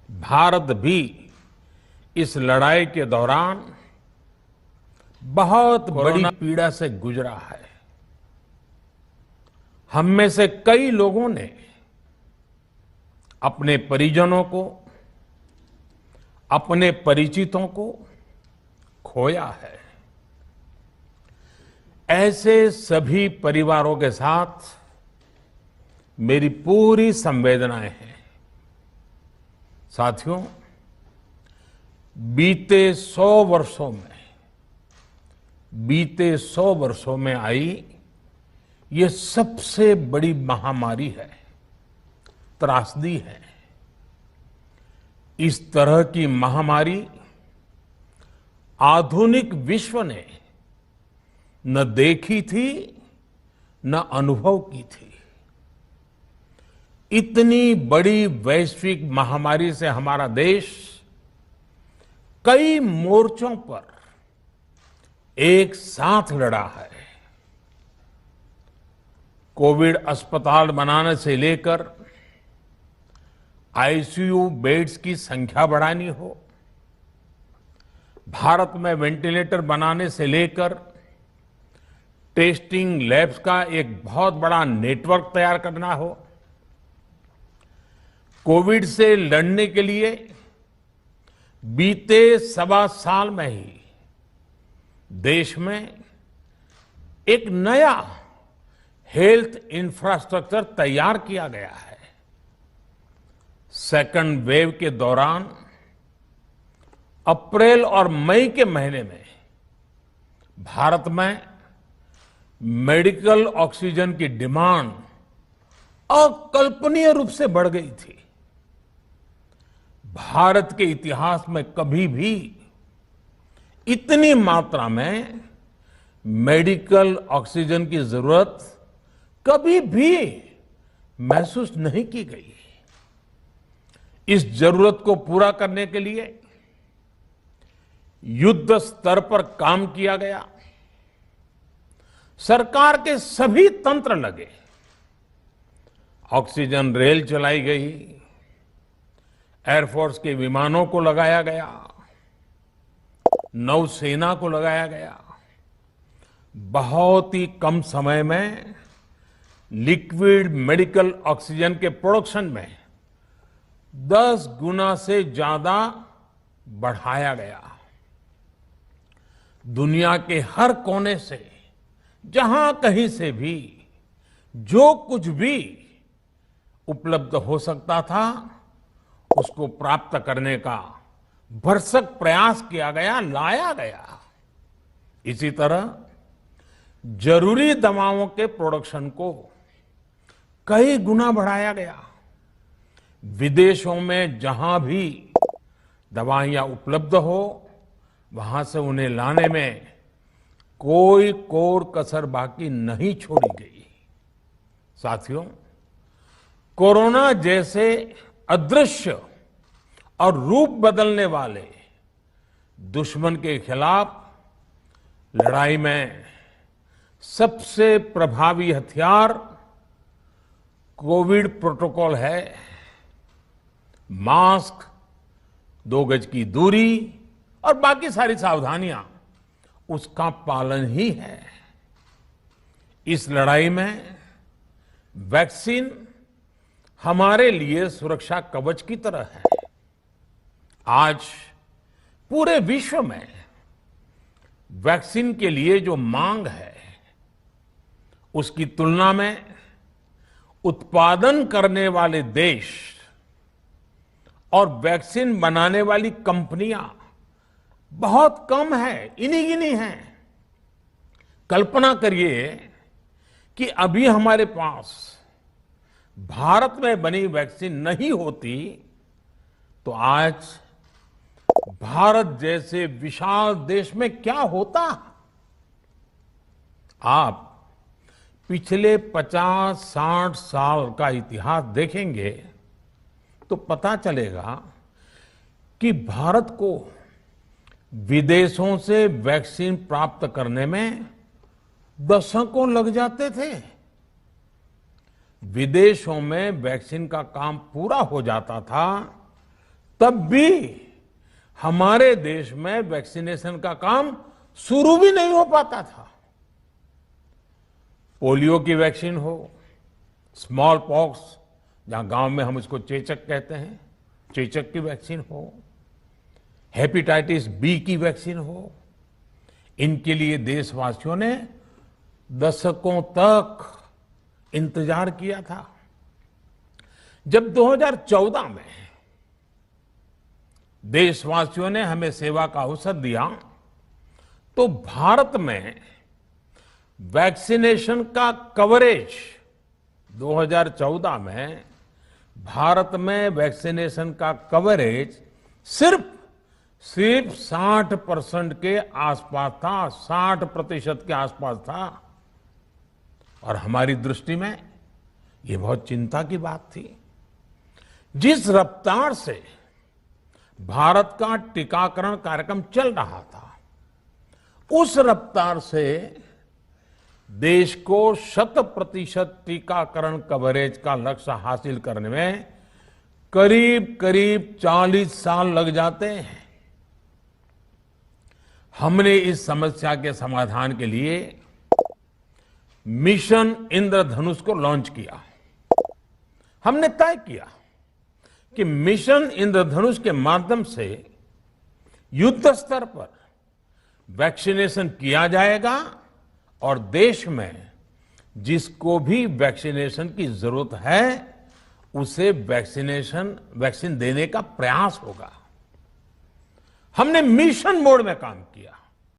भारत भी इस लड़ाई के दौरान बहुत बड़ी पीड़ा से गुजरा है। हम में से कई लोगों ने अपने परिजनों को, अपने परिचितों को खोया है। ऐसे सभी परिवारों के साथ मेरी पूरी संवेदनाएं हैं। साथियों, बीते 100 वर्षों में आई ये सबसे बड़ी महामारी है, त्रासदी है। इस तरह की महामारी आधुनिक विश्व ने न देखी थी, न अनुभव की थी। इतनी बड़ी वैश्विक महामारी से हमारा देश कई मोर्चों पर एक साथ लड़ा है। कोविड अस्पताल बनाने से लेकर आईसीयू बेड्स की संख्या बढ़ानी हो, भारत में वेंटिलेटर बनाने से लेकर टेस्टिंग लैब्स का एक बहुत बड़ा नेटवर्क तैयार करना हो, कोविड से लड़ने के लिए बीते 1.25 साल में ही देश में एक नया हेल्थ इंफ्रास्ट्रक्चर तैयार किया गया है। सेकंड वेव के दौरान अप्रैल और मई के महीने में भारत में मेडिकल ऑक्सीजन की डिमांड अकल्पनीय रूप से बढ़ गई थी। भारत के इतिहास में कभी भी इतनी मात्रा में मेडिकल ऑक्सीजन की जरूरत कभी भी महसूस नहीं की गई। इस जरूरत को पूरा करने के लिए युद्ध स्तर पर काम किया गया। सरकार के सभी तंत्र लगे। ऑक्सीजन रेल चलाई गई, एयरफोर्स के विमानों को लगाया गया, नौसेना को लगाया गया। बहुत ही कम समय में लिक्विड मेडिकल ऑक्सीजन के प्रोडक्शन में 10 गुना से ज्यादा बढ़ाया गया। दुनिया के हर कोने से, जहां कहीं से भी जो कुछ भी उपलब्ध हो सकता था, उसको प्राप्त करने का भरसक प्रयास किया गया, लाया गया। इसी तरह जरूरी दवाओं के प्रोडक्शन को कई गुना बढ़ाया गया। विदेशों में जहां भी दवाइयां उपलब्ध हो, वहां से उन्हें लाने में कोई कोर कसर बाकी नहीं छोड़ी गई। साथियों, कोरोना जैसे अदृश्य और रूप बदलने वाले दुश्मन के खिलाफ लड़ाई में सबसे प्रभावी हथियार कोविड प्रोटोकॉल है। मास्क, 2 गज की दूरी और बाकी सारी सावधानियां उसका पालन ही है। इस लड़ाई में वैक्सीन हमारे लिए सुरक्षा कवच की तरह है। आज पूरे विश्व में वैक्सीन के लिए जो मांग है, उसकी तुलना में उत्पादन करने वाले देश और वैक्सीन बनाने वाली कंपनियां बहुत कम है, इन्हीं गिनी हैं। कल्पना करिए कि अभी हमारे पास भारत में बनी वैक्सीन नहीं होती तो आज भारत जैसे विशाल देश में क्या होता। आप पिछले 50-60 साल का इतिहास देखेंगे तो पता चलेगा कि भारत को विदेशों से वैक्सीन प्राप्त करने में दशकों लग जाते थे। विदेशों में वैक्सीन का काम पूरा हो जाता था तब भी हमारे देश में वैक्सीनेशन का काम शुरू भी नहीं हो पाता था। पोलियो की वैक्सीन हो, स्मॉल पॉक्स, जहां गांव में हम उसको चेचक कहते हैं, चेचक की वैक्सीन हो, हेपेटाइटिस बी की वैक्सीन हो, इनके लिए देशवासियों ने दशकों तक इंतजार किया था। जब 2014 में देशवासियों ने हमें सेवा का अवसर दिया, तो भारत में वैक्सीनेशन का कवरेज 2014 में भारत में वैक्सीनेशन का कवरेज सिर्फ 60% के आसपास था, 60% के आसपास था। और हमारी दृष्टि में ये बहुत चिंता की बात थी। जिस रफ्तार से भारत का टीकाकरण कार्यक्रम चल रहा था, उस रफ्तार से देश को 100% टीकाकरण कवरेज का लक्ष्य हासिल करने में करीब करीब 40 साल लग जाते हैं। हमने इस समस्या के समाधान के लिए मिशन इंद्रधनुष को लॉन्च किया। हमने तय किया कि मिशन इंद्रधनुष के माध्यम से युद्ध स्तर पर वैक्सीनेशन किया जाएगा और देश में जिसको भी वैक्सीनेशन की जरूरत है उसे वैक्सीन देने का प्रयास होगा। हमने मिशन मोड में काम किया।